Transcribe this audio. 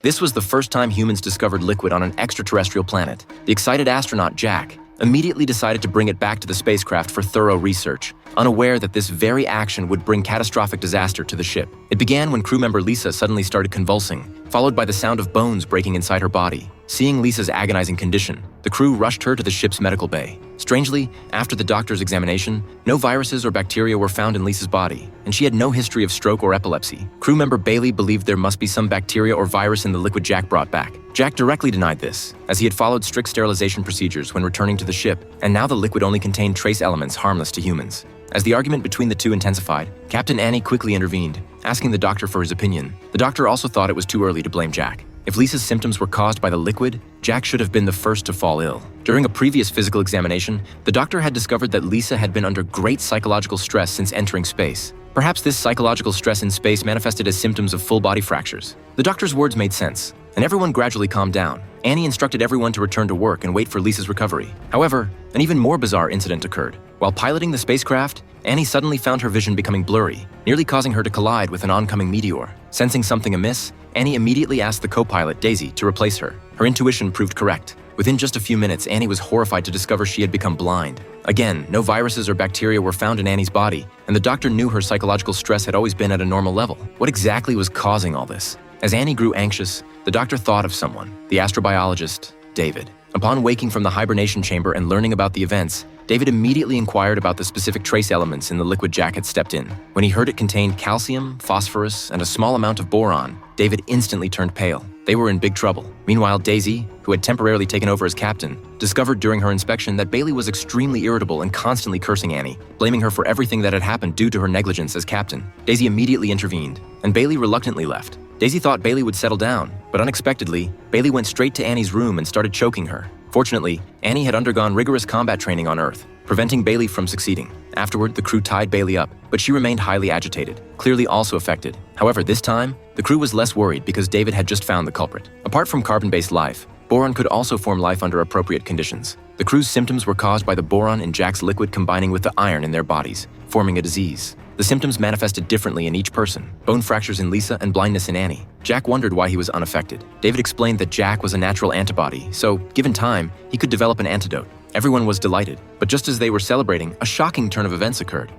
This was the first time humans discovered liquid on an extraterrestrial planet. The excited astronaut Jack immediately decided to bring it back to the spacecraft for thorough research, unaware that this very action would bring catastrophic disaster to the ship. It began when crew member Lisa suddenly started convulsing, followed by the sound of bones breaking inside her body. Seeing Lisa's agonizing condition, the crew rushed her to the ship's medical bay. Strangely, after the doctor's examination, no viruses or bacteria were found in Lisa's body, and she had no history of stroke or epilepsy. Crew member Bailey believed there must be some bacteria or virus in the liquid Jack brought back. Jack directly denied this, as he had followed strict sterilization procedures when returning to the ship, and now the liquid only contained trace elements harmless to humans. As the argument between the two intensified, Captain Annie quickly intervened, asking the doctor for his opinion. The doctor also thought it was too early to blame Jack. If Lisa's symptoms were caused by the liquid, Jack should have been the first to fall ill. During a previous physical examination, the doctor had discovered that Lisa had been under great psychological stress since entering space. Perhaps this psychological stress in space manifested as symptoms of full-body fractures. The doctor's words made sense, and everyone gradually calmed down. Annie instructed everyone to return to work and wait for Lisa's recovery. However, an even more bizarre incident occurred. While piloting the spacecraft, Annie suddenly found her vision becoming blurry, nearly causing her to collide with an oncoming meteor. Sensing something amiss, Annie immediately asked the co-pilot, Daisy, to replace her. Her intuition proved correct. Within just a few minutes, Annie was horrified to discover she had become blind. Again, no viruses or bacteria were found in Annie's body, and the doctor knew her psychological stress had always been at a normal level. What exactly was causing all this? As Annie grew anxious, the doctor thought of someone, the astrobiologist, David. Upon waking from the hibernation chamber and learning about the events, David immediately inquired about the specific trace elements in the liquid Jack had stepped in. When he heard it contained calcium, phosphorus, and a small amount of boron, David instantly turned pale. They were in big trouble. Meanwhile, Daisy, who had temporarily taken over as captain, discovered during her inspection that Bailey was extremely irritable and constantly cursing Annie, blaming her for everything that had happened due to her negligence as captain. Daisy immediately intervened, and Bailey reluctantly left. Daisy thought Bailey would settle down, but unexpectedly, Bailey went straight to Annie's room and started choking her. Fortunately, Annie had undergone rigorous combat training on Earth, preventing Bailey from succeeding. Afterward, the crew tied Bailey up, but she remained highly agitated, clearly also affected. However, this time, the crew was less worried because David had just found the culprit. Apart from carbon-based life, boron could also form life under appropriate conditions. The crew's symptoms were caused by the boron in Jack's liquid combining with the iron in their bodies, forming a disease. The symptoms manifested differently in each person, bone fractures in Lisa and blindness in Annie. Jack wondered why he was unaffected. David explained that Jack was a natural antibody, so, given time, he could develop an antidote. Everyone was delighted, but just as they were celebrating, a shocking turn of events occurred.